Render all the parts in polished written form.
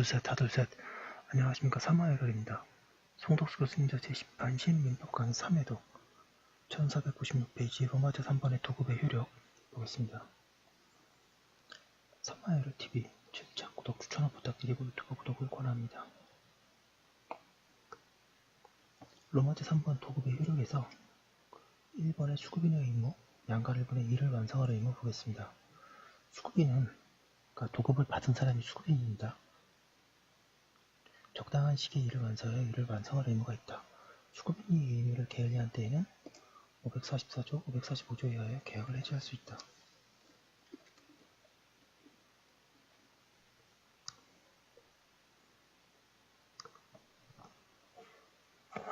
하둘셋. 안녕하십니까. 사마열혈입니다. 송덕수 교수님자 제10판 민법 강의 3회독 1496페이지 로마제 3번의 도급의 효력 보겠습니다. 사마열혈TV 최차 구독 추천을 부탁드리고 유튜브 구독을 권합니다. 로마제 3번 도급의 효력에서 1번의 수급인의 의무, 양가 1번의 일을 완성할 의무 보겠습니다. 수급인은 도급을 받은 사람이 수급인입니다. 적당한 시기에 일을 완성하여 일을 완성할 의무가 있다. 수급인이 이 의무를 게을리한 때에는 544조, 545조에 의하여 계약을 해지할 수 있다.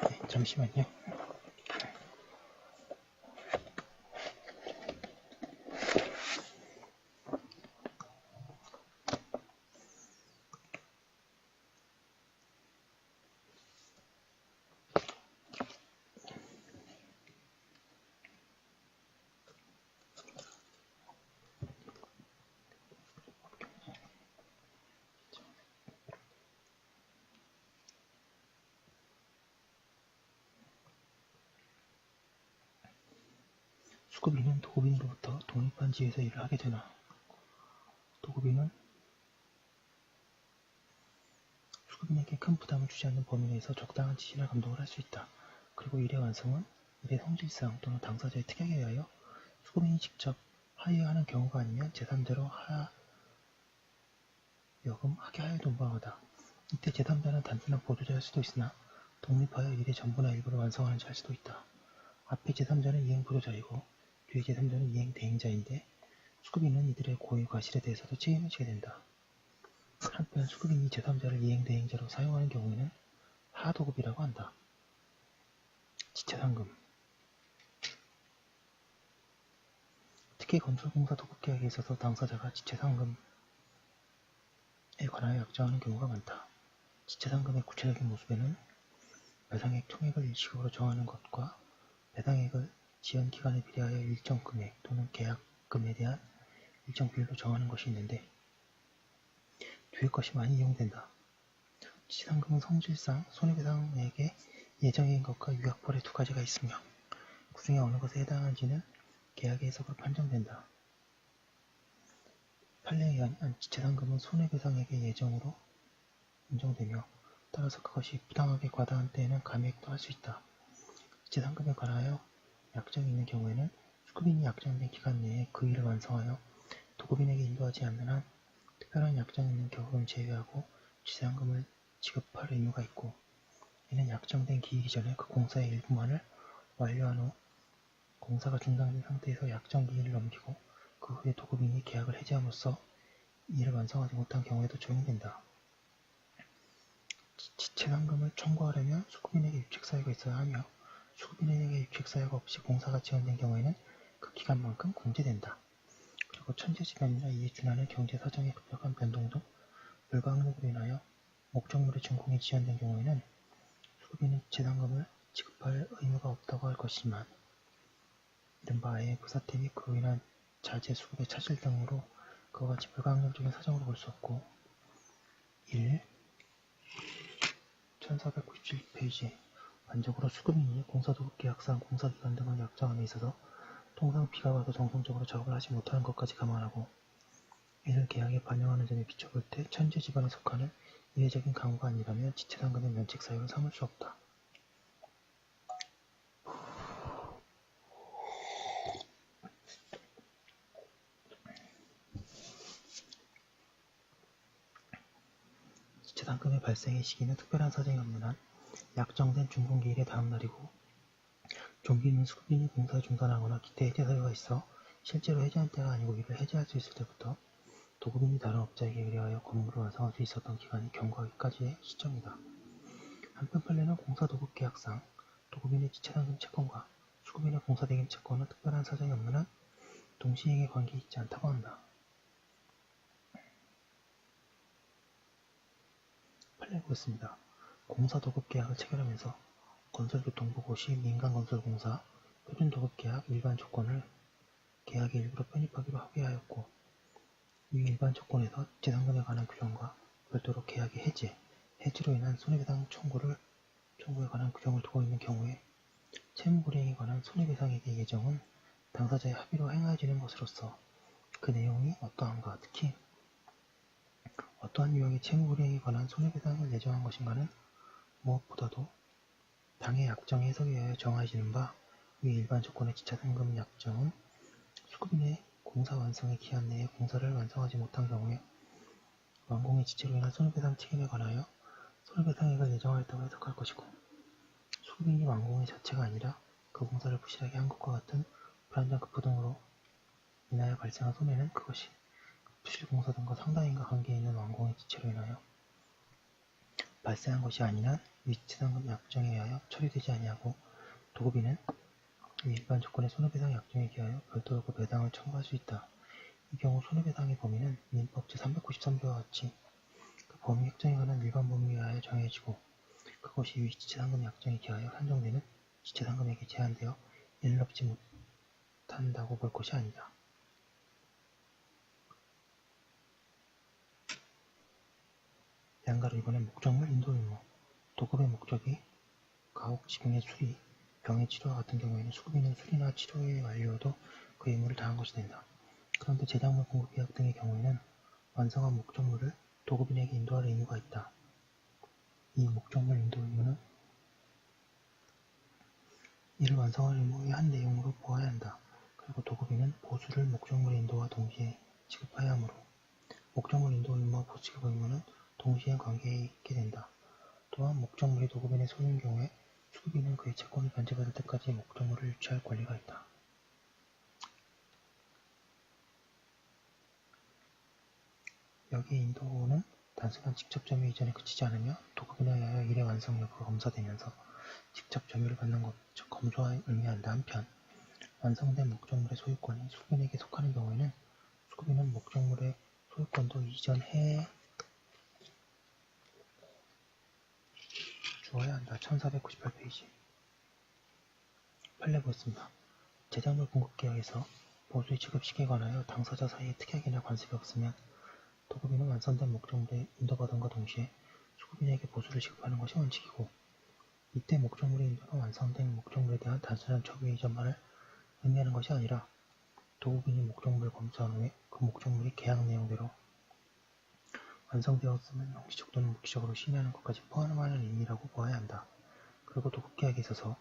네, 잠시만요. 수급인은 도급인으로부터 독립한 지에서 일을 하게 되나, 도급인은 수급인에게 큰 부담을 주지 않는 범위 내에서 적당한 지시나 감독을 할 수 있다. 그리고 일의 완성은 일의 성질상 또는 당사자의 특약에 의하여 수급인이 직접 하여하는 경우가 아니면 제3자로 하여금 하게 하여 돈방하다. 이때 제3자는 단순한 보조자일 수도 있으나 독립하여 일의 전부나 일부를 완성하는 자일 수도 있다. 앞에 제3자는 이행 보조자이고 뒤에 제3자는 이행 대행자인데 수급인은 이들의 고의 과실에 대해서도 책임을 지게 된다. 한편 수급인이 제3자를 이행 대행자로 사용하는 경우에는 하도급이라고 한다. 지체상금. 특히 건설공사 도급계약에 있어서 당사자가 지체상금에 관하여 약정하는 경우가 많다. 지체상금의 구체적인 모습에는 배상액 총액을 일시적으로 정하는 것과 배상액을 지연기간에 비례하여 일정 금액 또는 계약금에 대한 일정 비율로 정하는 것이 있는데 뒤의 것이 많이 이용된다. 지체상금은 성질상 손해배상액의 예정인 것과 유약벌의 두 가지가 있으며 그 중에 어느 것에 해당하는지는 계약의 해석으로 판정된다. 판례에 의하면 지체상금은 손해배상액의 예정으로 인정되며 따라서 그것이 부당하게 과다한 때에는 감액도 할 수 있다. 지체상금에 관하여 약정이 있는 경우에는 수급인이 약정된 기간 내에 그 일을 완성하여 도급인에게 인도하지 않는 한 특별한 약정이 있는 경우를 제외하고 지체상금을 지급할 의무가 있고, 이는 약정된 기일 이전에 그 공사의 일부만을 완료한 후 공사가 중단된 상태에서 약정 기일을 넘기고 그 후에 도급인이 계약을 해지함으로써 이를 완성하지 못한 경우에도 적용된다. 지체상금을 청구하려면 수급인에게 유책사유가 있어야 하며 수급인에게 유책사유가 없이 공사가 지연된 경우에는 그 기간만큼 공제된다. 그리고 천재지변이나 이에 준하는 경제사정의 급격한 변동 등 불가항력으로 인하여 목적물의 준공이 지연된 경우에는 수급인은 지체상금을 지급할 의무가 없다고 할 것이지만 이른바 아예 부사태 및 그로 인한 자재 수급의 차질 등으로 그와 같이 불가항력적인 사정으로 볼 수 없고 1. 1497페이지 반적으로 수급인이 공사도급계약상 공사기간 등을 약정함에 있어서 통상 비가 와서 정성적으로 작업을 하지 못하는 것까지 감안하고 이를 계약에 반영하는 점에 비춰볼 때 천재지변에 속하는 이례적인 강우가 아니라면 지체상금의 면책사유를 삼을 수 없다. 지체상금의 발생의 시기는 특별한 사정이 없는 한 약정된 준공기일의 다음 날이고 좀비는 수급인이 공사를 중단하거나 기타 해제 사유가 있어 실제로 해제한 때가 아니고 이를 해제할 수 있을 때부터 도급인이 다른 업자에게 의뢰하여 건물을 완성할 수 있었던 기간이 경과하기까지의 시점이다. 한편 판례는 공사도급계약상 도급인의 지체상금 채권과 수급인의 공사대금 채권은 특별한 사정이 없는 한 동시행의 관계에 있지 않다고 한다. 판례 보겠습니다. 공사도급계약을 체결하면서 건설교통부 시 민간건설공사 표준도급계약 일반 조건을 계약의 일부로 편입하기로 합의하였고 이 일반 조건에서 지체상금에 관한 규정과 별도로 계약의 해지로 인한 손해배상 청구에 관한 규정을 두고 있는 경우에 채무불이행에 관한 손해배상액의 예정은 당사자의 합의로 행해지는 것으로서 그 내용이 어떠한가, 특히 어떠한 유형의 채무불이행에 관한 손해배상을 예정한 것인가는 무엇보다도 당의 약정 해석에 의하여 정해지는 바 위 일반 조건의 지차상금 약정은 수급인의 공사 완성의 기한 내에 공사를 완성하지 못한 경우에 완공의 지체로 인한 손해배상 책임에 관하여 손해배상액을 예정하였다고 해석할 것이고, 수급인이 완공의 자체가 아니라 그 공사를 부실하게 한 것과 같은 불안전 급부 등으로 인하여 발생한 손해는 그것이 부실 공사 등과 상당인가 관계에 있는 완공의 지체로 인하여 발생한 것이 아닌 한 위 지차상금 약정에 의하여 처리되지 아니하고, 도급인은 위 일반 조건의 손해배상 약정에 기하여 별도로 그 배상을 청구할 수 있다. 이 경우 손해배상의 범위는 민법 제393조와 같이 그 범위 획정에 관한 일반 범위에 의하여 정해지고, 그것이 위 지체상금 약정에 기하여 산정되는 지체상금액에 제한되어 이를 넘지 못한다고 볼 것이 아니다. 양가로 이번엔 목적물 인도 의무. 도급의 목적이 가옥 지붕의 수리, 병의 치료와 같은 경우에는 수급인은 수리나 치료의 완료도 그 의무를 다한 것이 된다. 그런데 제작물 공급 계약 등의 경우에는 완성한 목적물을 도급인에게 인도할 의무가 있다. 이 목적물 인도 의무는 이를 완성할 의무의 한 내용으로 보아야 한다. 그리고 도급인은 보수를 목적물 인도와 동시에 지급해야 하므로 목적물 인도 의무와 보수 지급 의무는 동시에 관계에 있게 된다. 또한 목적물이 도급인의 소유인 경우에 수급인은 그의 채권을 변제받을 때까지 목적물을 유치할 권리가 있다. 여기에 인도는 단순한 직접 점유 이전에 그치지 않으며 도급인에 의하여 일의 완성 여부가 검사되면서 직접 점유를 받는 것, 즉 검소와 의미한다. 한편 완성된 목적물의 소유권이 수급인에게 속하는 경우에는 수급인은 목적물의 소유권도 이전해 주어야 한다. 1498페이지 판례 보겠습니다. 제작물 공급계약에서 보수의 지급 시기에 관하여 당사자 사이에 특약이나 관습이 없으면 도급인은 완성된 목적물에 인도받음과 동시에 수급인에게 보수를 지급하는 것이 원칙이고, 이때 목적물의 인도는 완성된 목적물에 대한 단순한 처분 이전만을 의미하는 것이 아니라 도급인이 목적물을 검수한 후에 그 목적물이 계약 내용대로 완성되었으면 명시적 또는 묵시적으로 시인하는 것까지 포함하는 의미라고 보아야 한다. 그리고 도급계약에 있어서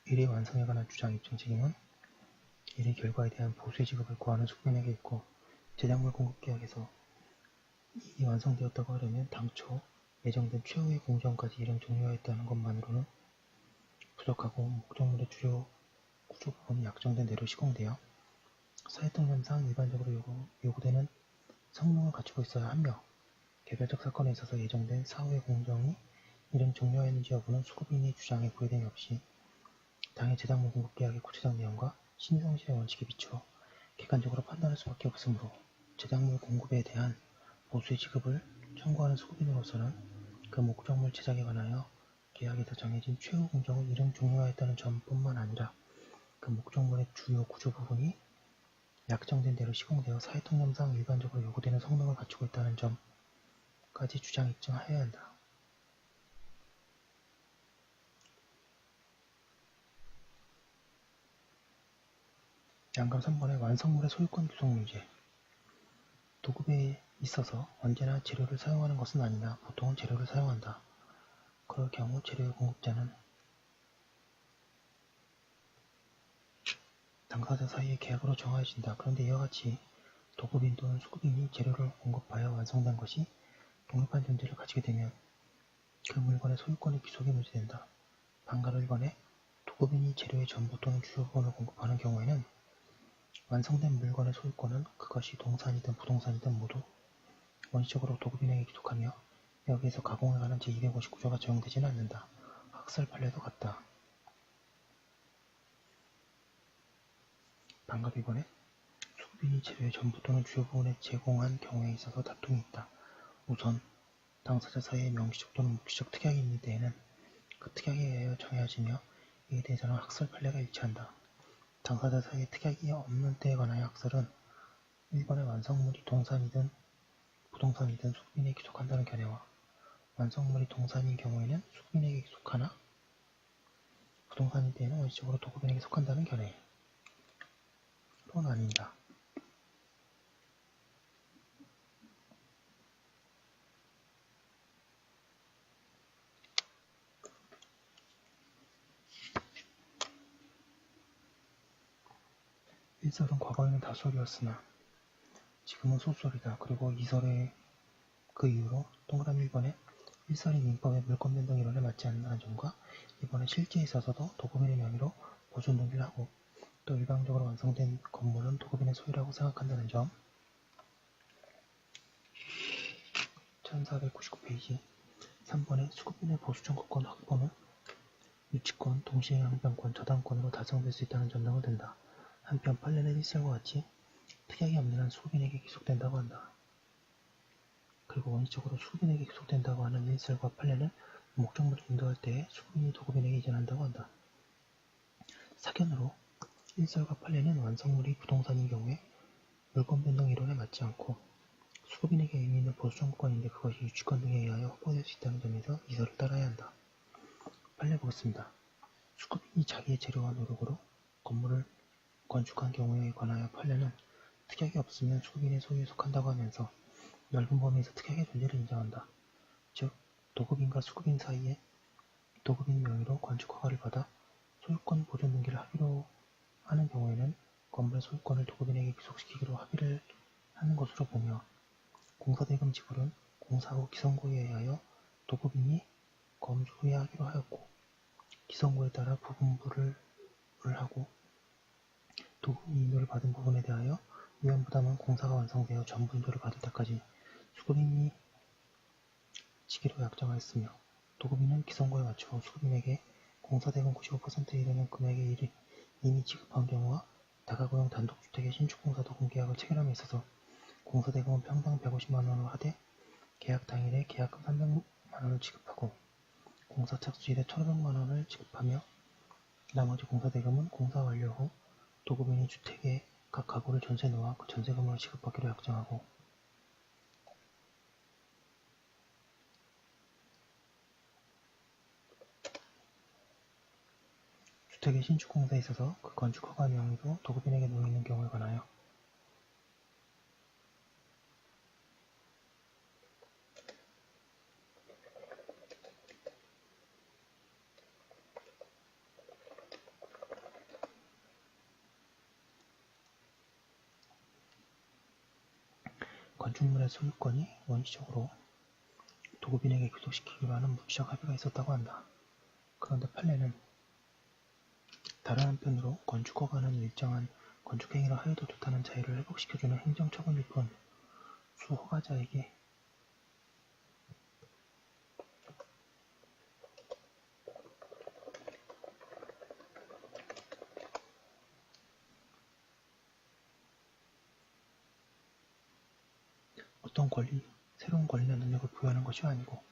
일의 완성에 관한 주장 입증 책임은 일의 결과에 대한 보수의 지급을 구하는 수급인에게 있고, 제작물 공급계약에서 일이 완성되었다고 하려면 당초 예정된 최후의 공정까지 일은 종료하였다는 것만으로는 부족하고, 목적물의 주요 구조 부분이 약정된 대로 시공되어 사회통념상 일반적으로 요구되는 성능을 갖추고 있어야 하며, 개별적 사건에 있어서 예정된 사후의 공정이 일은 종료하였는지 여부는 수급인의 주장에 부여됨이 없이 당의 제작물 공급계약의 구체적 내용과 신성실의 원칙에 비추어 객관적으로 판단할 수밖에 없으므로 제작물 공급에 대한 보수의 지급을 청구하는 수급인으로서는 그 목적물 제작에 관하여 계약에서 정해진 최후 공정을 일은 종료하였다는 점뿐만 아니라 그 목적물의 주요 구조 부분이 약정된 대로 시공되어 사회통념상 일반적으로 요구되는 성능을 갖추고 있다는 점까지 주장 입증하여야 한다. 양감 3번의 완성물의 소유권 규정 문제. 도급에 있어서 언제나 재료를 사용하는 것은 아니나 보통은 재료를 사용한다. 그럴 경우 재료의 공급자는 당사자 사이의 계약으로 정하여진다. 그런데 이와 같이 도급인 또는 수급인이 재료를 공급하여 완성된 것이 독립한 존재를 가지게 되면 그 물건의 소유권이 귀속에 문제된다. 반가로 1번에 도급인이 재료의 전부 또는 주요 부분을 공급하는 경우에는 완성된 물건의 소유권은 그것이 동산이든 부동산이든 모두 원시적으로 도급인에게 귀속하며 여기에서 가공에 관한 제259조가 적용되지는 않는다. 학설 판례도 같다. 반갑 2번에 수급인이 재료의 전부 또는 주요 부분을 제공한 경우에 있어서 다툼이 있다. 우선 당사자 사이에 명시적 또는 묵시적 특약이 있는 때에는 그 특약에 의하여 정해지며 이에 대해서는 학설 판례가 일치한다. 당사자 사이에 특약이 없는 때에 관하여 학설은 1번의 완성물이 동산이든 부동산이든 수급인에게 귀속한다는 견해와 완성물이 동산인 경우에는 수급인에게 귀속하나 부동산일 때에는 원시적으로 도급인에게 속한다는 견해로 나뉜다. 일설은 과거에는 다소리였으나 지금은 소설이다. 그리고 이설의 그 이후로 동그라미 1번에 일설이 민법의 물권 변동 이론에 맞지 않는다는 점과 이번에 실제에 있어서도 도급인의 명의로 보존 등기를 하고 또 일방적으로 완성된 건물은 도급인의 소유라고 생각한다는 점 1499페이지 3번에 수급인의 보수청구권 확보는 유치권, 동시행변권, 저당권으로 달성될 수 있다는 점 등을 든다. 한편 판례는 일설과 같이 특약이 없는 한 수급인에게 기속된다고 한다. 그리고 원칙적으로 수급인에게 기속된다고 하는 일설과 판례는 목적물을 인도할 때에 수급인이 도급인에게 이전한다고 한다. 사견으로 일설과 판례는 완성물이 부동산인 경우에 물권 변동 이론에 맞지 않고 수급인에게 의미 있는 보수청구권인데 그것이 유치권 등에 의하여 확보될 수 있다는 점에서 이설을 따라야 한다. 판례 보겠습니다. 수급인이 자기의 재료와 노력으로 건물을 건축한 경우에 관하여 판례는 특약이 없으면 수급인의 소유에 속한다고 하면서 넓은 범위에서 특약의 존재를 인정한다. 즉, 도급인과 수급인 사이에 도급인 명의로 건축 허가를 받아 소유권 보존 등기를 하기로 하는 경우에는 건물의 소유권을 도급인에게 귀속시키기로 합의를 하는 것으로 보며 공사대금 지불은 공사후 기성고에 의하여 도급인이 검수 후에 하기로 하였고 기성고에 따라 부분부를 하고 도급인이 인도를 받은 부분에 대하여 위험부담은 공사가 완성되어 전부 인도를 받을 때까지 수급인이 지기로 약정하였으며 도급인은 기성고에 맞추어 수급인에게 공사대금 95%에 이르는 금액의 이미 지급한 경우와 다가구형 단독주택의 신축공사 도금계약을 체결함에 있어서 공사대금은 평당 150만원으로 하되 계약 당일에 계약금 300만원을 지급하고 공사 착수일에 1,500만원을 지급하며 나머지 공사대금은 공사 완료 후 도급인이 주택의 각 가구를 전세 놓아 그 전세금으로 지급받기로 약정하고 주택의 신축공사에 있어서 그 건축허가 명의도 도급인에게 놓여있는 경우에 관하여 건축물의 소유권이 원시적으로 도급인에게 귀속시키기로 하는 묵시적 합의가 있었다고 한다. 그런데 판례는 다른 한편으로 건축허가는 일정한 건축행위를 하여도 좋다는 자유를 회복시켜주는 행정처분일 뿐 수허가자에게 어떤 새로운 권리나 능력을 부여하는 것이 아니고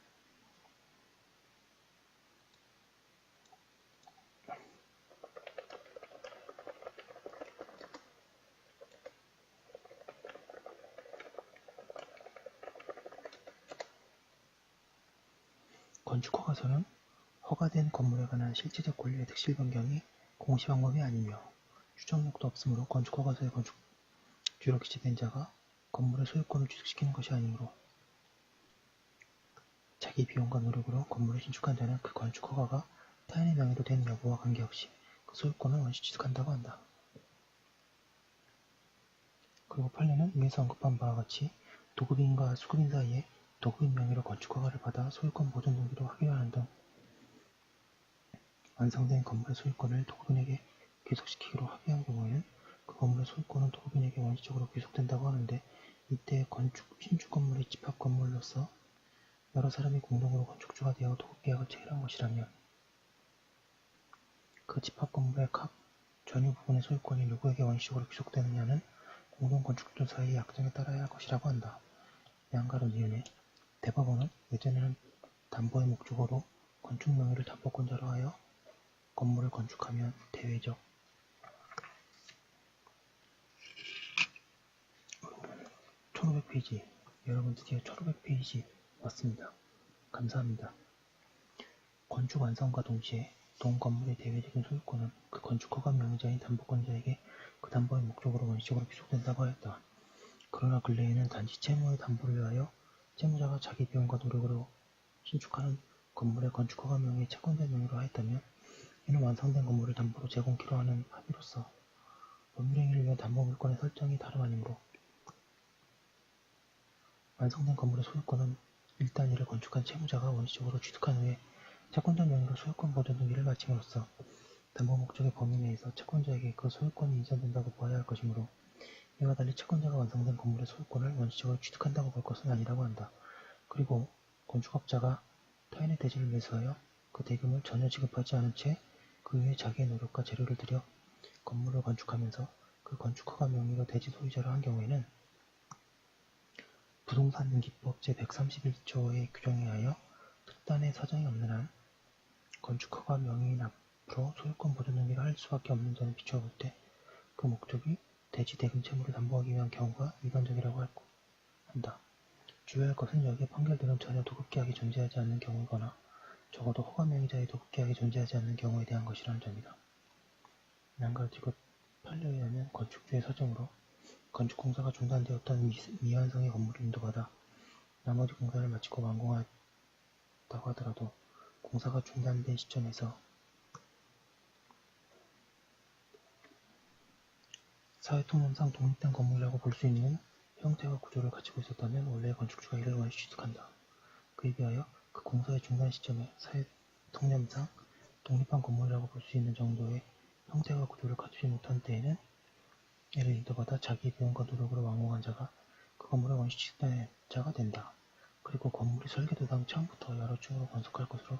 건축허가서는 허가된 건물에 관한 실체적 권리의 득실 변경이 공시방법이 아니며 추정력도 없으므로 건축허가서의 건축주로 기재된 자가 건물의 소유권을 취득시키는 것이 아니므로 자기 비용과 노력으로 건물을 신축한 자는 그 건축허가가 타인의 명의로 된 여부와 관계없이 그 소유권을 원시 취득한다고 한다. 그리고 판례는 위에서 언급한 바와 같이 도급인과 수급인 사이에 도급인 명의로 건축허가를 받아 소유권 보존 등기로 하기로 하는 등 완성된 건물의 소유권을 도급인에게 귀속시키기로 합의한 경우에는 그 건물의 소유권은 도급인에게 원시적으로 귀속된다고 하는데 이때 신축 건물이 집합 건물로서 여러 사람이 공동으로 건축주가 되어 도급계약을 체결한 것이라면 그 집합 건물의 각 전유 부분의 소유권이 누구에게 원시적으로 귀속되느냐는 공동 건축주 사이의 약정에 따라야 할 것이라고 한다. 양가로 이은에 대법원은 예전에는 담보의 목적으로 건축 명의를 담보권자로 하여 건물을 건축하면 대외적 1500페이지 여러분 드디어 1500페이지 왔습니다. 감사합니다. 건축 완성과 동시에 동 건물의 대외적인 소유권은 그 건축 허가 명의자인 담보권자에게 그 담보의 목적으로 원시적으로 귀속된다고 하였다. 그러나 근래에는 단지 채무의 담보를 위하여 채무자가 자기 비용과 노력으로 신축하는 건물의 건축 허가 명의 채권자 명의로 하였다면 이는 완성된 건물을 담보로 제공키로 하는 합의로서 법률행위를 위한 담보 물권의 설정이 다름 아니므로 완성된 건물의 소유권은 일단 이를 건축한 채무자가 원시적으로 취득한 후에 채권자 명의로 소유권 보존 등기를 마침으로써 담보 목적의 범위 내에서 채권자에게 그 소유권이 이전된다고 보아야 할 것이므로 이와 달리 채권자가 완성된 건물의 소유권을 원시적으로 취득한다고 볼 것은 아니라고 한다. 그리고 건축업자가 타인의 대지를 매수하여 그 대금을 전혀 지급하지 않은 채 그 위에 자기의 노력과 재료를 들여 건물을 건축하면서 그 건축허가 명의로 대지 소유자로 한 경우에는 부동산등기법 제131조의 규정에 의하여 특단의 사정이 없는 한 건축허가 명의인 앞으로 소유권 보존 등기를 할 수밖에 없는 점에 비추어 볼 때 그 목적이 대지 대금 채무를 담보하기 위한 경우가 일반적이라고 한다. 주의할 것은 여기에 판결들은 전혀 도급계약이 존재하지 않는 경우이거나 적어도 허가 명의자의 도급계약이 존재하지 않는 경우에 대한 것이라는 점이다. 난가지구 판례에 의하면 건축주의 사정으로 건축공사가 중단되었던 미완성의 건물을 인도받아 나머지 공사를 마치고 완공하였다고 하더라도 공사가 중단된 시점에서 사회통념상 독립된 건물이라고 볼 수 있는 형태와 구조를 가지고 있었다면 원래 건축주가 이를 원시 취득한다. 그에 비하여 그 공사의 중단 시점에 사회통념상 독립한 건물이라고 볼 수 있는 정도의 형태와 구조를 갖추지 못한 때에는 이를 인도받아 자기의 비용과 노력으로 완공한 자가 그 건물의 원시 취득자가 된다. 그리고 건물이 설계도당 처음부터 여러 층으로 건축할 것으로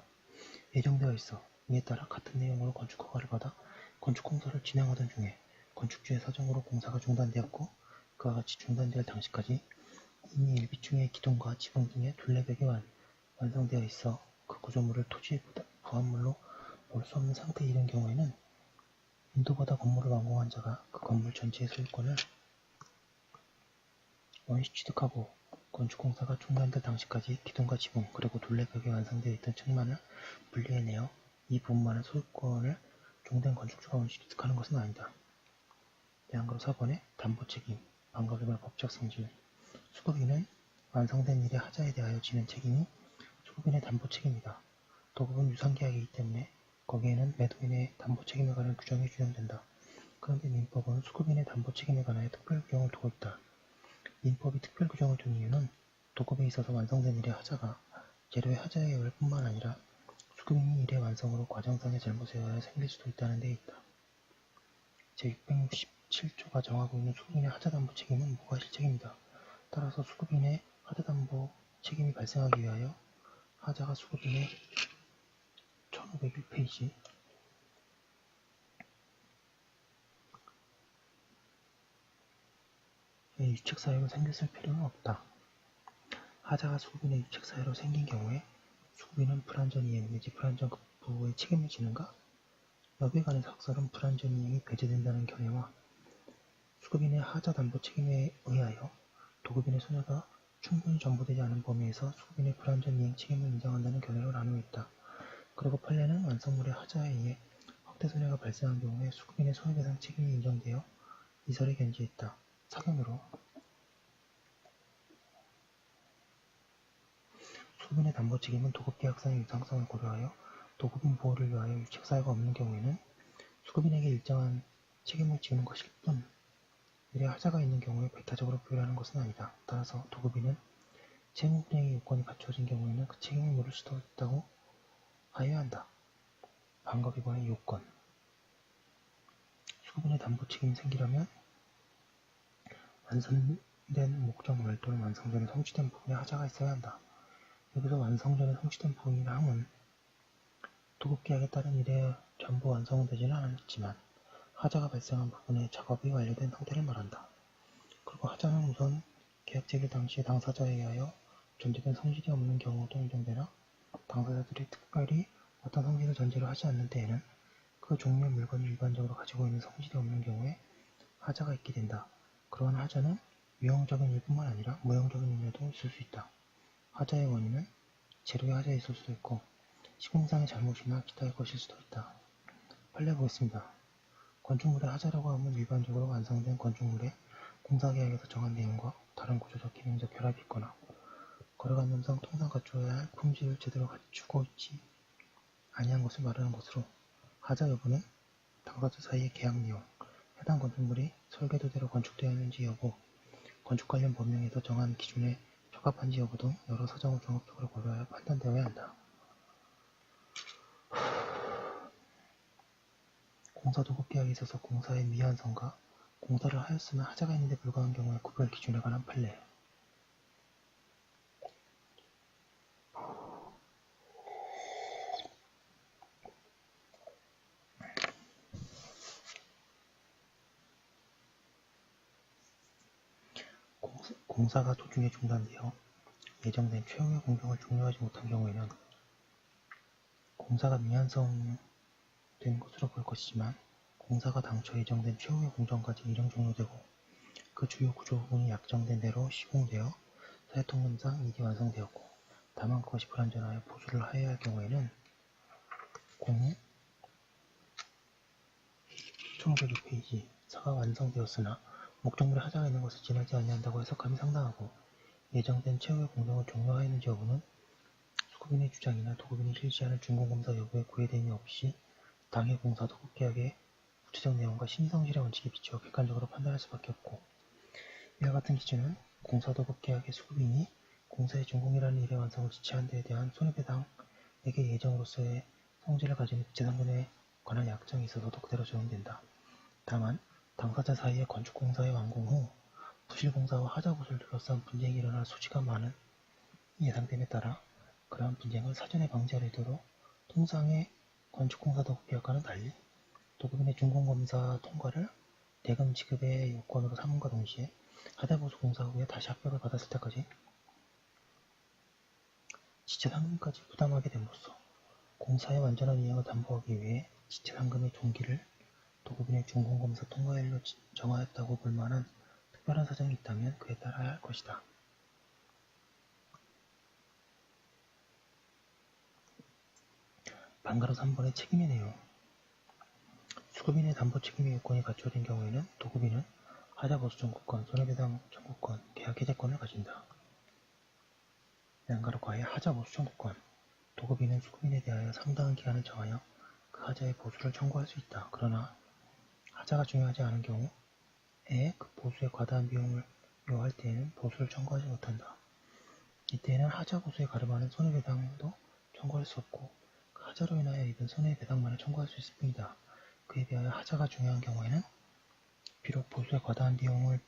예정되어 있어 이에 따라 같은 내용으로 건축허가를 받아 건축공사를 진행하던 중에 건축주의 사정으로 공사가 중단되었고 그와 같이 중단될 당시까지 이미 일비층의 기둥과 지붕 등의 둘레벽이 완성되어 있어 그 구조물을 토지 부합물로 볼 수 없는 상태에 이른 경우에는 인도받아 건물을 완공한 자가 그 건물 전체의 소유권을 원시 취득하고 건축공사가 중단될 당시까지 기둥과 지붕 그리고 둘레벽이 완성되어 있던 층만을 분리해내어 이 부분만의 소유권을 종된 건축주가 원시 취득하는 것은 아니다. 대한거로 4번의 담보책임, 반거기별 법적 성질 수급인은 완성된 일의 하자에 대하여 지는 책임이 수급인의 담보책임이다. 도급은 유상계약이기 때문에 거기에는 매도인의 담보책임에 관한 규정이 준용된다. 그런데 민법은 수급인의 담보책임에 관하여 특별규정을 두고 있다. 민법이 특별규정을 둔 이유는 도급에 있어서 완성된 일의 하자가 재료의 하자에 의할 뿐만 아니라 수급인이 일의 완성으로 과정상의 잘못에 의하여 생길 수도 있다는 데 있다. 제667조가 정하고 있는 수급인의 하자담보 책임은 무과실책임이다. 따라서 수급인의 하자담보 책임이 발생하기 위하여 하자가 수급인의 1501페이지 유책사유로 생겼을 필요는 없다. 하자가 수급인의 유책사유로 생긴 경우에 수급인은 불완전 이행 내지 불완전 급부의 책임을 지는가? 여기에 관해서 학설은 불완전 이행이 배제된다는 견해와 수급인의 하자 담보 책임에 의하여 도급인의 손해가 충분히 전부되지 않은 범위에서 수급인의 불완전 이행 책임을 인정한다는 견해로 나누어 있다. 그리고 판례는 완성물의 하자에 의해 확대 손해가 발생한 경우에 수급인의 손해배상 책임이 인정되어 이설에 견지했다. 사견으로 수급인의 담보 책임은 도급계약상의 유상성을 고려하여 도급인 보호를 위하여 유책사유가 없는 경우에는 수급인에게 일정한 책임을 지는 것일 뿐 일에 하자가 있는 경우에 배타적으로 부여하는 것은 아니다. 따라서 도급인은 채무불이행의 요건이 갖추어진 경우에는 그 책임을 물을 수도 있다고 하여야 한다. 반거기관의 요건 수급인의 담보 책임이 생기려면 완성된 목적물 또는 완성 전에 성취된 부분에 하자가 있어야 한다. 여기서 완성 전에 성취된 부분이라 함은 도급계약에 따른 일의 전부 완성은 되지는 않았지만 하자가 발생한 부분에 작업이 완료된 상태를 말한다. 그리고 하자는 우선 계약 체결 당시에 당사자에 의하여 존재된 성질이 없는 경우도 인정되나 당사자들이 특별히 어떤 성질을 전제로 하지 않는 때에는 그 종류의 물건이 일반적으로 가지고 있는 성질이 없는 경우에 하자가 있게 된다. 그러한 하자는 유형적인 일뿐만 아니라 무형적인 일도 있을 수 있다. 하자의 원인은 재료의 하자에 있을 수도 있고 시공상의 잘못이나 기타의 것일 수도 있다. 판례 보겠습니다. 건축물의 하자라고 하면 일반적으로 완성된 건축물의 공사계약에서 정한 내용과 다른 구조적 기능적 결합이 있거나 거래관념상 통상 갖추어야 할 품질을 제대로 갖추고 있지 아니한 것을 말하는 것으로 하자 여부는 당사자 사이의 계약 내용, 해당 건축물이 설계도대로 건축되었는지 여부, 건축 관련 법령에서 정한 기준에 적합한지 여부 등 여러 사정을 종합적으로 고려하여 판단되어야 한다. 공사도급계약에 있어서 공사의 미완성과 공사를 하였으나 하자가 있는데 불과한 경우의 구별 기준에 관한 판례. 공사가 도중에 중단되어 예정된 최후의 공정을 종료하지 못한 경우에는 공사가 미완성된 것으로 볼 것이지만 공사가 당초 예정된 최후의 공정까지 일정 종료되고 그 주요 구조 부분이 약정된 대로 시공되어 사회통념상 이게 완성되었고 다만 그것이 불완전하여 보수를 하여야 할 경우에는 1502페이지 사가 완성되었으나 목적물에 하자가 있는 것을 지나지 아니한다고 해석함이 상당하고 예정된 최후의 공정을 종료하였는지 여부는 수급인의 주장이나 도급인이 실시하는 준공검사 여부에 구애됨이 없이 당해 공사 도급계약의 구체적 내용과 신성실의 원칙에 비추어 객관적으로 판단할 수밖에 없고 이와 같은 기준은 공사 도급계약의 수급인이 공사의 준공이라는 일의 완성을 지체한 데에 대한 손해배상액의 예정으로서의 성질을 가진 재산권에 관한 약정이 있어서도 그대로 적용된다. 다만 당사자 사이의 건축공사의 완공 후 부실공사와 하자보수를 둘러싼 분쟁이 일어날 소지가 많은 예상됨에 따라 그러한 분쟁을 사전에 방지할 의도로 통상의 건축공사 도급계약과는 달리 도급인의 준공검사 통과를 대금 지급의 요건으로 삼음과 동시에 하자보수 공사 후에 다시 합격을 받았을 때까지 지체상금까지 부담하게 됨으로써 공사의 완전한 이행을 담보하기 위해 지체상금의 종기를 도급인의 준공검사 통과일로 정하였다고 볼 만한 특별한 사정이 있다면 그에 따라야 할 것이다. 반가로 3번의 책임의 내용. 수급인의 담보 책임의 요건이 갖추어진 경우에는 도급인은 하자보수 청구권, 손해배상 청구권, 계약 해제권을 가진다. 양가로 과의 하자보수 청구권. 도급인은 수급인에 대하여 상당한 기간을 정하여 그 하자의 보수를 청구할 수 있다. 그러나 하자가 중요하지 않은 경우에 그 보수에 과다한 비용을 요할 때에는 보수를 청구하지 못한다. 이때에는 하자 보수에 가름하는 손해배상도 청구할 수 없고 그 하자로 인하여 입은 손해배상만을 청구할 수 있을 뿐이다. 그에 비하여 하자가 중요한 경우에는 비록 보수에 과다한 비용을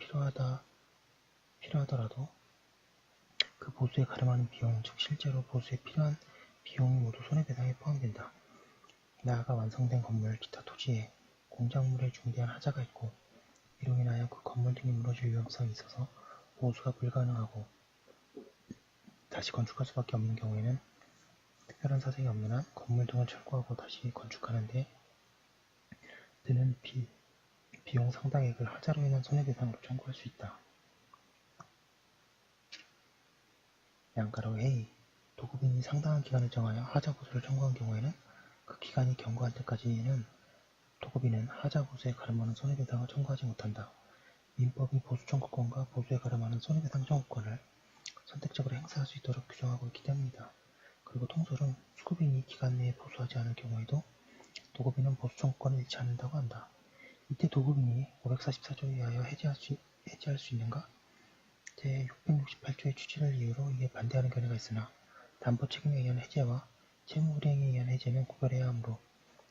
필요하더라도 그 보수에 가름하는 비용, 즉 실제로 보수에 필요한 비용이 모두 손해배상에 포함된다. 나아가 완성된 건물, 기타 토지에 공작물에 중대한 하자가 있고 이로 인하여 그 건물 등이 무너질 위험성이 있어서 보수가 불가능하고 다시 건축할 수밖에 없는 경우에는 특별한 사정이 없는 한 건물 등을 철거하고 다시 건축하는 데 드는 비용 상당액을 하자로 인한 손해배상으로 청구할 수 있다. 양가로 A. 도급인이 상당한 기간을 정하여 하자 보수를 청구한 경우에는 그 기간이 경과할 때까지는 도급인은 하자 보수에 가름하는 손해배상을 청구하지 못한다. 민법이 보수 청구권과 보수에 가름하는 손해배상 청구권을 선택적으로 행사할 수 있도록 규정하고 있기 때문이다. 그리고 통솔은 수급인이 기간 내에 보수하지 않을 경우에도 도급인은 보수 청구권을 잃지 않는다고 한다. 이때 도급인이 544조에 의하여 해지할 수 있는가? 제668조의 취지를 이유로 이에 반대하는 견해가 있으나 담보 책임에 의한 해제와 채무 불이행에 의한 해제는 구별해야 하므로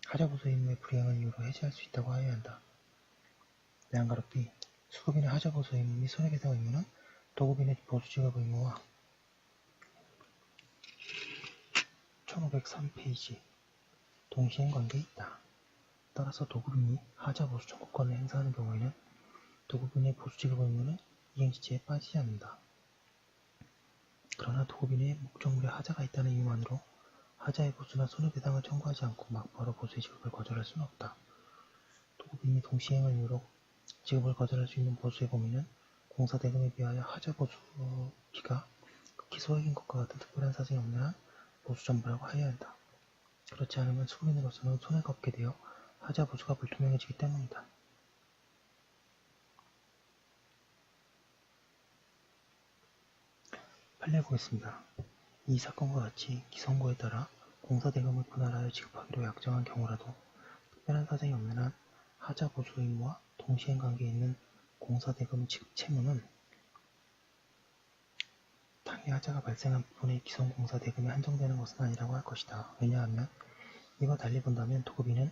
하자보수 의무의 불이행을 이유로 해제할 수 있다고 하여야 한다. 내한가로 B. 수급인의 하자보수 의무 및 손해배상 의무는 도급인의 보수지급 의무와 1503페이지 동시행 관계에 있다. 따라서 도급인이 하자보수 청구권을 행사하는 경우에는 도급인의 보수지급 의무는 이행시제에 빠지지 않는다. 그러나 도급인의 목적물에 하자가 있다는 이유만으로 하자의 보수나 손해배상을 청구하지 않고 막바로 보수의 지급을 거절할 수는 없다. 도급인이 동시행을 이유로 지급을 거절할 수 있는 보수의 범위는 공사대금에 비하여 하자 보수비가 극히 소액인 것과 같은 특별한 사정이 없는 한 보수전부라고 하여야 한다. 그렇지 않으면 수급인으로서는 손해가 없게 되어 하자 보수가 불투명해지기 때문이다. 판례 보겠습니다. 이 사건과 같이 기성고에 따라 공사대금을 분할하여 지급하기로 약정한 경우라도 특별한 사정이 없는 한 하자 보수 의무와 동시행 관계에 있는 공사대금 지급 채무는 당해 하자가 발생한 부분의 기성공사대금에 한정되는 것은 아니라고 할 것이다. 왜냐하면 이와 달리 본다면 도급인은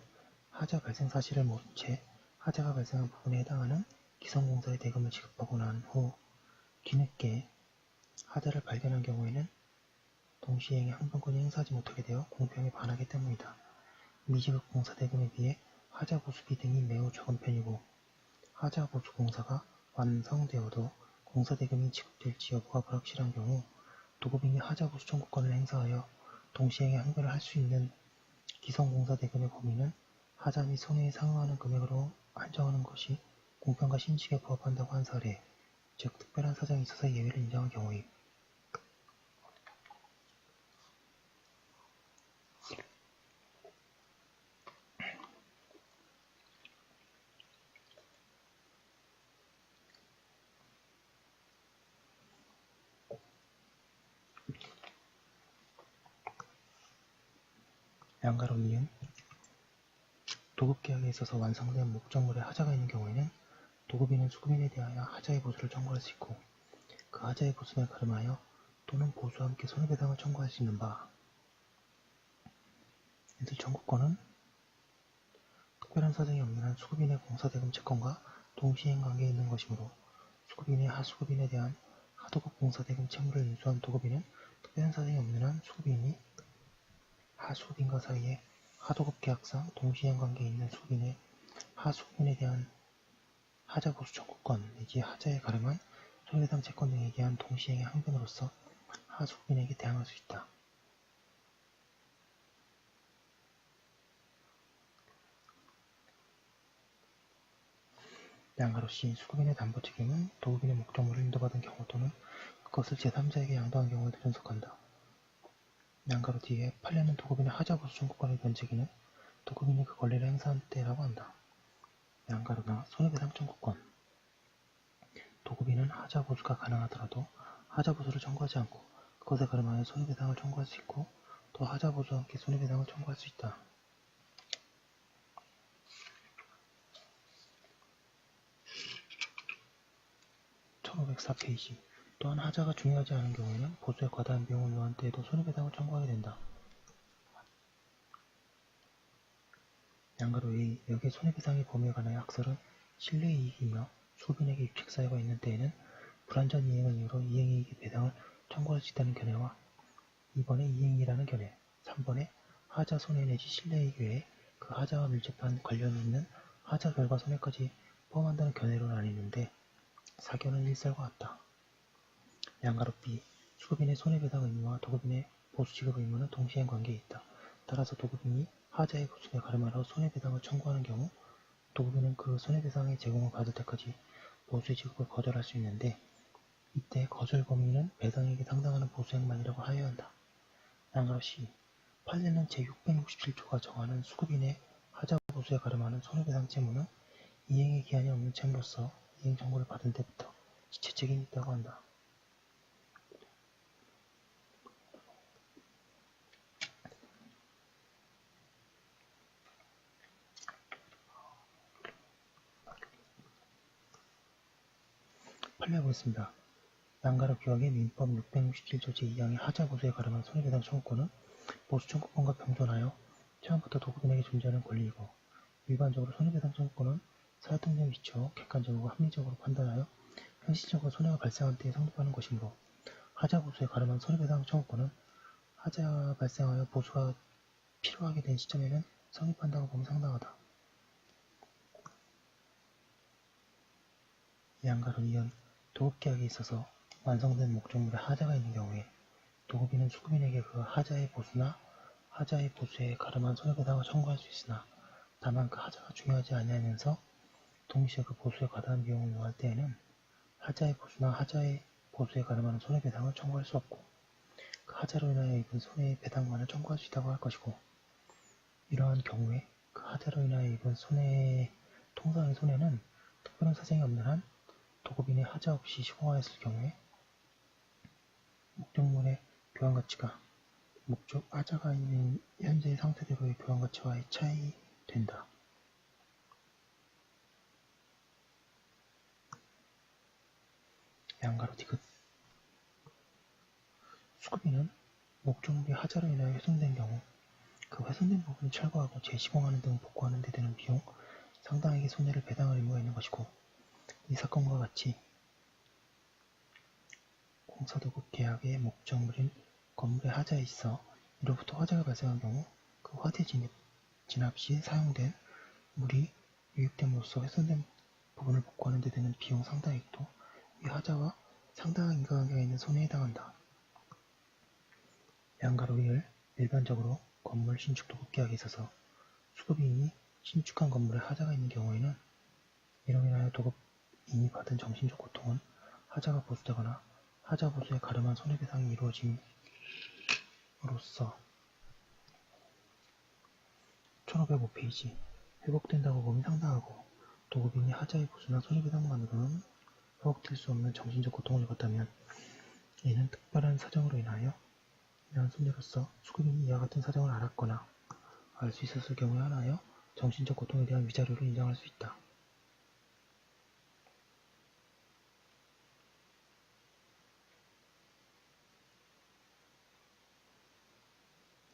하자 발생 사실을 모른 채 하자가 발생한 부분에 해당하는 기성공사의 대금을 지급하고 난 후 뒤늦게 하자를 발견한 경우에는 동시행의 항변권이 행사하지 못하게 되어 공평에 반하기 때문이다. 미지급 공사대금에 비해 하자 보수비 등이 매우 적은 편이고 하자 보수 공사가 완성되어도 공사대금이 지급될지 여부가 불확실한 경우 도급인이 하자 보수 청구권을 행사하여 동시행의 항변을 할 수 있는 기성공사대금의 범위는 하자 및 손해에 상응하는 금액으로 한정하는 것이 공평과 신식에 부합한다고 한 사례, 즉 특별한 사정이 있어서 예외를 인정한 경우임. 양가로 이은 도급계약에 있어서 완성된 목적물에 하자가 있는 경우에는 도급인은 수급인에 대하여 하자의 보수를 청구할 수 있고 그 하자의 보수에 가름하여 또는 보수와 함께 손해배상을 청구할 수 있는 바. 이들 청구권은 특별한 사정이 없는 한 수급인의 공사대금 채권과 동시행 관계에 있는 것이므로 수급인의 하수급인에 대한 하도급 공사대금 채무를 인수한 도급인은 특별한 사정이 없는 한 수급인이 하수급인과 사이에 하도급 계약상 동시행 관계에 있는 수급인의 하수급인에 대한 하자 보수 청구권 내지 하자에 가름한 손해배상 채권 등에 대한 동시행의 항변으로서 하수급인에게 대항할 수 있다. 양가로시 수급인의 담보 책임은 도급인의 목적물을 인도받은 경우 또는 그것을 제3자에게 양도한 경우에도 존속한다. 양가로 뒤에 판례는 도급인의 하자 보수 청구권의 면책이는 도급인이 그 권리를 행사한 때라고 한다. 양가로나 손해배상 청구권 도급인은 하자 보수가 가능하더라도 하자 보수를 청구하지 않고 그것에 가름하여 손해배상을 청구할 수 있고 또 하자 보수와 함께 손해배상을 청구할 수 있다. 1504페이지 또한 하자가 중요하지 않은 경우에는 보수에 과다한 비용을 요한 때에도 손해배상을 청구하게 된다. 양가로 A 여기에 손해배상의 범위에 관하여 학설은 실내이익이며 수급인에게 유책사유가 있는 때에는 불완전 이행을 이유로 이행이익의 배상을 청구할 수 있다는 견해와 2번의 이행이라는 견해, 3번의 하자 손해 내지 실내이익 외에 그 하자와 밀접한 관련이 있는 하자 결과 손해까지 포함한다는 견해로 나뉘는데 사견은 일설과 같다. 양가로 B 수급인의 손해배상 의무와 도급인의 보수지급 의무는 동시행 관계에 있다. 따라서 도급인이 하자의 보수에 가름하여 손해배상을 청구하는 경우 도급인은 그 손해배상의 제공을 받을 때까지 보수의 지급을 거절할 수 있는데 이때 거절 범위는 배상액에 상당하는 보수액만이라고 하여야 한다. 양가로 C 판례는 제667조가 정하는 수급인의 하자 보수에 가름하는 손해배상 채무는 이행의 기한이 없는 채무로서 이행 청구를 받은 때부터 지체 책임이 있다고 한다. 판례 보겠습니다. 양가로 규약의 민법 667조 제2항의 하자 보수에 가름한 손해배상 청구권은 보수 청구권과 병존하여 처음부터 도급인에게 존재하는 권리이고 일반적으로 손해배상 청구권은 사회 통념에 비추어 객관적이고 합리적으로 판단하여 현실적으로 손해가 발생한 때에 성립하는 것이므로 하자 보수에 가름한 손해배상 청구권은 하자가 발생하여 보수가 필요하게 된 시점에는 성립한다고 보면 상당하다. 양가로 이은 도급계약에 있어서 완성된 목적물에 하자가 있는 경우에 도급인은 수급인에게 그 하자의 보수나 하자의 보수에 가름한 손해배상을 청구할 수 있으나 다만 그 하자가 중요하지 아니하면서 동시에 그 보수에 과다한 비용을 요할 때에는 하자의 보수나 하자의 보수에 가름하는 손해배상을 청구할 수 없고 그 하자로 인하여 입은 손해배상만을 청구할 수 있다고 할 것이고 이러한 경우에 그 하자로 인하여 입은 통상의 손해는 특별한 사정이 없는 한 도급인이 하자 없이 시공하였을 경우에 목적물의 교환가치가 목적 하자가 있는 현재의 상태대로의 교환가치와의 차이 된다. 양가로 디귿 수급인은 목적물이 하자로 인하여 훼손된 경우 그 훼손된 부분을 철거하고 재시공하는 등 복구하는 데 드는 비용 상당액의 손해를 배당할 의무가 있는 것이고 이 사건과 같이 공사도급 계약의 목적물인 건물의 하자에 있어 이로부터 화재가 발생한 경우 그 화재 진압 시 사용된 물이 유입됨으로써 훼손된 부분을 복구하는 데 드는 비용 상당액도 이 하자와 상당한 인과관계가 있는 손해에 해당한다. 양가로 1. 일반적으로 건물 신축 도급 계약에 있어서 수급인이 신축한 건물에 하자가 있는 경우에는 이로 인하여 도급인이 받은 정신적 고통은 하자가 보수되거나 하자 보수에 가름한 손해배상이 이루어짐으로써 1505페이지 회복된다고 봄이 상당하고 도급인이 하자의 보수나 손해배상만으로는 회복될 수 없는 정신적 고통을 입었다면 이는 특별한 사정으로 인하여 이러한 손해로서 수급인이 이와 같은 사정을 알았거나 알 수 있었을 경우에 한하여 정신적 고통에 대한 위자료를 인정할 수 있다.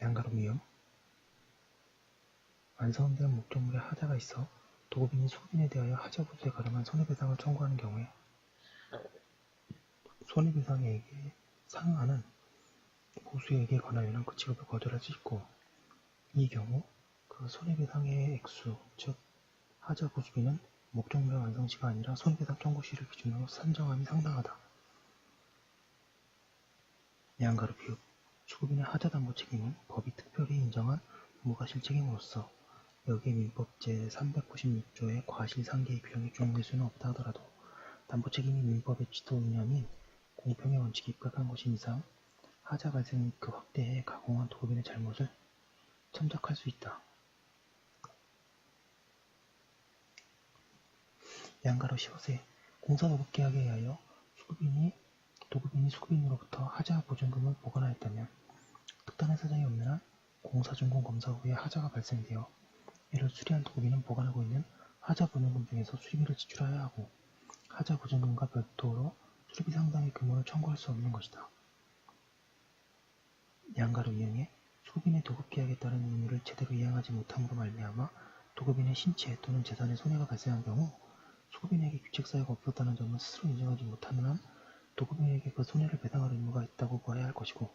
양가로 미음 완성된 목적물에 하자가 있어 도급인이 수급인에 대하여 하자 보수에 가름한 손해배상을 청구하는 경우에 손해배상액에 상응하는 보수액에 관하여는 그 지급을 거절할 수 있고 이 경우 그 손해배상의 액수, 즉 하자 보수비는 목적물의 완성시가 아니라 손해배상 청구시를 기준으로 산정함이 상당하다. 양가로 비읍 수급인의 하자 담보 책임은 법이 특별히 인정한 무과실 책임으로서 여기에 민법 제396조의 과실상계의 규정이 준용될 수는 없다 하더라도 담보 책임이 민법의 지도 이념인 공평의 원칙에 입각한 것인 이상 하자 발생 및 그 확대에 가공한 도급인의 잘못을 참작할 수 있다. 양가로 15세 공사도급계약에 의하여 도급인이 수급인으로부터 하자 보증금을 보관하였다면 특단의 사정이 없는 한 공사준공 검사 후에 하자가 발생되어 이를 수리한 도급인은 보관하고 있는 하자 보증금 중에서 수리비를 지출하여야 하고 하자 보증금과 별도로 수리비 상당의 규모를 청구할 수 없는 것이다. 양가로 이행해 수급인의 도급계약에 따른 의무를 제대로 이행하지 못함으로 말미암아 도급인의 신체 또는 재산에 손해가 발생한 경우 수급인에게 규칙사유가 없었다는 점을 스스로 인정하지 못하는 한 도급인에게 그 손해를 배상할 의무가 있다고 보아야 할 것이고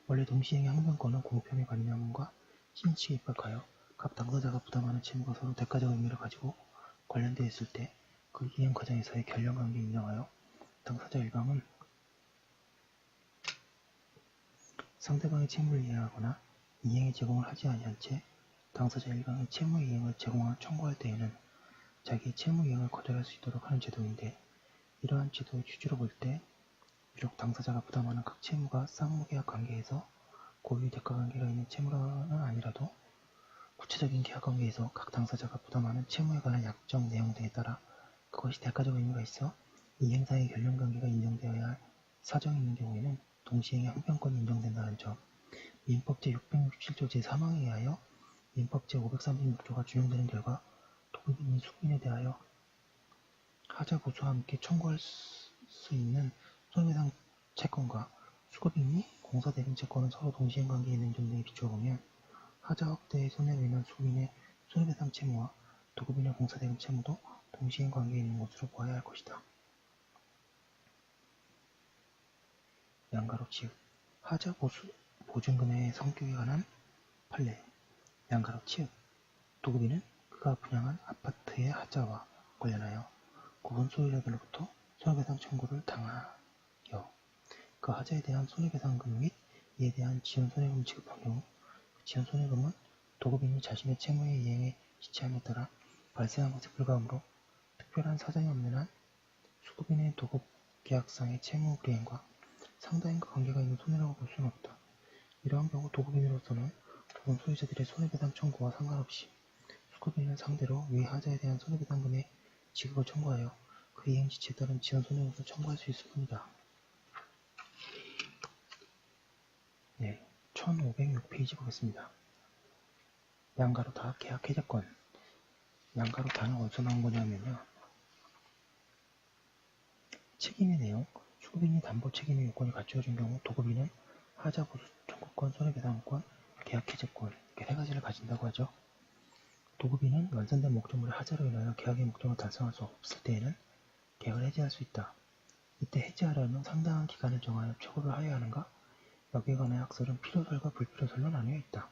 원래 동시행의 항변권은 공평의 관념과 신치에 입각하여 각 당사자가 부담하는 채무가 서로 대가적 의미를 가지고 관련되어 있을 때 그 이행 과정에서의 결령관계에 인정하여 당사자 일방은 상대방의 채무를 이행하거나 이행의 제공을 하지 아니한 채 당사자 일방의 채무 이행을 청구할 때에는 자기의 채무 이행을 거절할 수 있도록 하는 제도인데 이러한 제도의 취지로 볼 때 비록 당사자가 부담하는 각 채무가 쌍무계약 관계에서 고유의 대가관계가 있는 채무는 아니라도 구체적인 계약관계에서 각 당사자가 부담하는 채무에 관한 약정 내용 등에 따라 그것이 대가적 의미가 있어 이행사의 결령관계가 인정되어야 할 사정이 있는 경우에는 동시행의 항변권이 인정된다는 점, 민법 제667조 제3항에 의하여 민법 제536조가 준용되는 결과 도급인이 수급인에 대하여 하자 보수와 함께 청구할 수 있는 손해배상 채권과 수급인이 공사대금 채권은 서로 동시행관계에 있는 점 등에 비추어 보면 하자 확대의 손해로 인한 수급인의 손해배상 채무와 도급인의 공사대금 채무도 동시행관계에 있는 것으로 보아야 할 것이다. 양가로 치읓 하자 보증금의 성격에 관한 판례 양가로 치읓 도급인은 그가 분양한 아파트의 하자와 관련하여 구분 소유자들로부터 손해배상 청구를 당하여 그 하자에 대한 손해배상금 및 이에 대한 지연손해금을 지급한 경우 그 지연손해금은 도급인이 자신의 채무의 이행에 지체함에 따라 발생한 것에 불과하므로 특별한 사정이 없는 한 수급인의 도급 계약상의 채무 불이행과 상당인과 관계가 있는 손해라고 볼 수는 없다. 이러한 경우 도급인으로서는 도금 소유자들의 손해배상 청구와 상관없이 수급인을 상대로 위 하자에 대한 손해배상금의 지급을 청구하여 그 이행지체에 따른 지연 손해금을 청구할 수 있을 뿐이다. 네, 1506페이지 보겠습니다. 양가로 다 계약 해제권. 양가로 다는 어디서 나온 거냐면요. 책임의 내용, 수급인이 담보 책임의 요건이 갖추어진 경우 도급인은 하자 보수 청구권, 손해배상권, 계약 해제권 이렇게 세 가지를 가진다고 하죠. 도급인은 완성된 목적물의 하자로 인하여 계약의 목적을 달성할 수 없을 때에는 계약을 해지할 수 있다. 이때 해지하려면 상당한 기간을 정하여 최고를 하여야 하는가? 여기에 관한 학설은 필요설과 불필요설로 나뉘어 있다.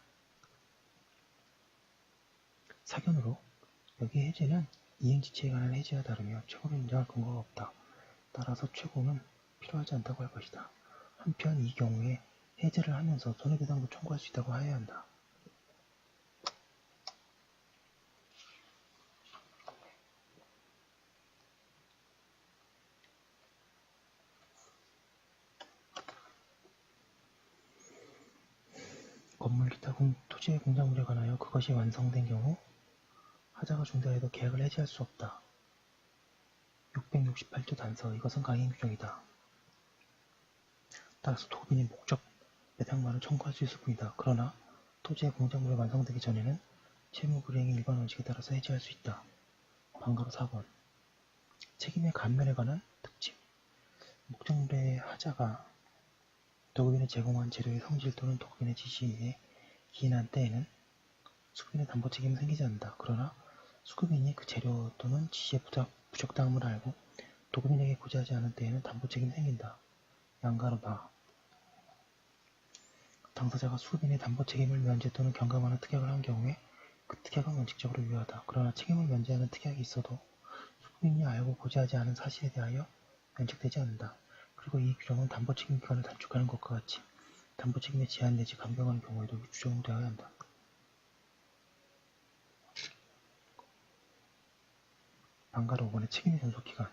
사견으로 여기 해제는 이행지체에 관한 해지와 다르며 최고를 인정할 근거가 없다. 따라서 최고는 필요하지 않다고 할 것이다. 한편 이 경우에 해제를 하면서 손해배상도 청구할 수 있다고 하여야 한다. 건물 기타 토지의 공작물에 관하여 그것이 완성된 경우 하자가 중단해도 계약을 해지할 수 없다. 668조 단서 이것은 강행 규정이다. 따라서 도급인이 목적 배상만을 청구할 수 있을 뿐이다. 그러나 토지의 공작물이 완성되기 전에는 채무 불이행의 일반 원칙에 따라서 해지할 수 있다. 방가로 4번 책임의 감면에 관한 특징 목적물의 하자가 도급인이 제공한 재료의 성질 또는 도급인의 지시에 기인한 때에는 수급인의 담보 책임은 생기지 않는다. 그러나 수급인이 그 재료 또는 지시의 부적당함을 알고 도급인에게 고지하지 않은 때에는 담보 책임이 생긴다. 양가로다. 당사자가 수급인의 담보 책임을 면제 또는 경감하는 특약을 한 경우에 그 특약은 원칙적으로 유효하다. 그러나 책임을 면제하는 특약이 있어도 수급인이 알고 고지하지 않은 사실에 대하여 면책되지 않는다. 그리고 이 규정은 담보 책임 기간을 단축하는 것과 같이 담보 책임의 제한 내지 감경하는 경우에도 규정되어야 한다. 방가로 5번의 책임의 존속기간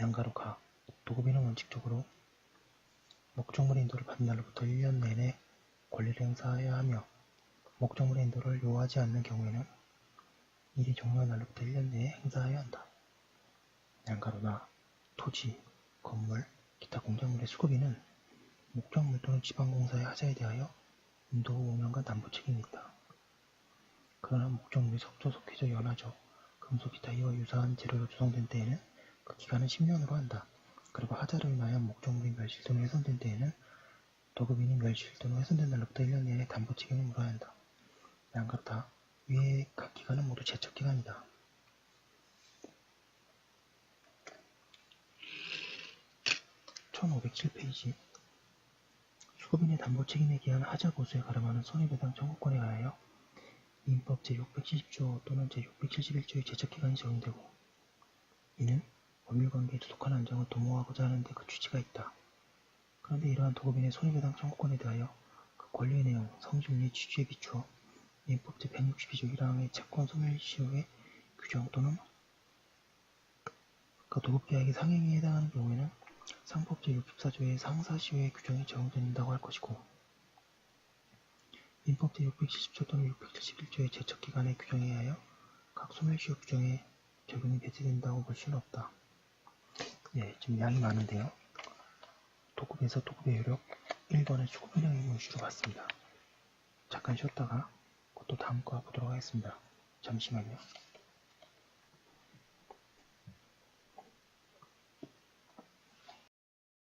양가로 가 도급인은 원칙적으로 목적물의 인도를 받은 날로부터 1년 내내 권리를 행사해야 하며 목적물의 인도를 요하지 않는 경우에는 일이 종료한 날로부터 1년 내에 행사해야 한다. 양가로 나 토지, 건물, 기타 공작물의 수급인은 목적물 또는 지방공사의 하자에 대하여 인도 후 5년간 담보 책임이 있다. 그러나 목적물이 석조, 석회조, 연화조, 금속, 기타 이와 유사한 재료로 조성된 때에는 그 기간은 10년으로 한다. 그리고 하자로 인하여 목적물이 멸실 또는 훼손된 때에는 도급인이 멸실 또는 훼손된 날로부터 1년 내에 담보 책임을 물어야 한다. 양가로 다 위의 각 기간은 모두 제척기간이다. 1507페이지 수급인의 담보 책임에 기한 하자 보수에 가름하는 손해배상 청구권에 관하여 민법 제670조 또는 제671조의 제척기간이 적용되고 이는 법률관계에 두둑한 안정을 도모하고자 하는 데 그 취지가 있다. 그런데 이러한 도급인의 손해배상 청구권에 대하여 그 권리의 내용, 성질 및 취지에 비추어 민법 제162조 1항의 채권 소멸시효의 규정 또는 그 도급계약의 상행에 해당하는 경우에는 상법 제64조의 상사시효의 규정이 적용된다고 할 것이고 민법 제670조 또는 671조의 제척기간의 규정에 의하여 각 소멸시효 규정에 적용이 배제된다고 볼 수는 없다. 예, 좀 양이 많은데요. 도급에서 도급의 효력 1번의 수급인의 의무 이슈로 봤습니다. 잠깐 쉬었다가 또 다음 거 보도록 하겠습니다. 잠시만요.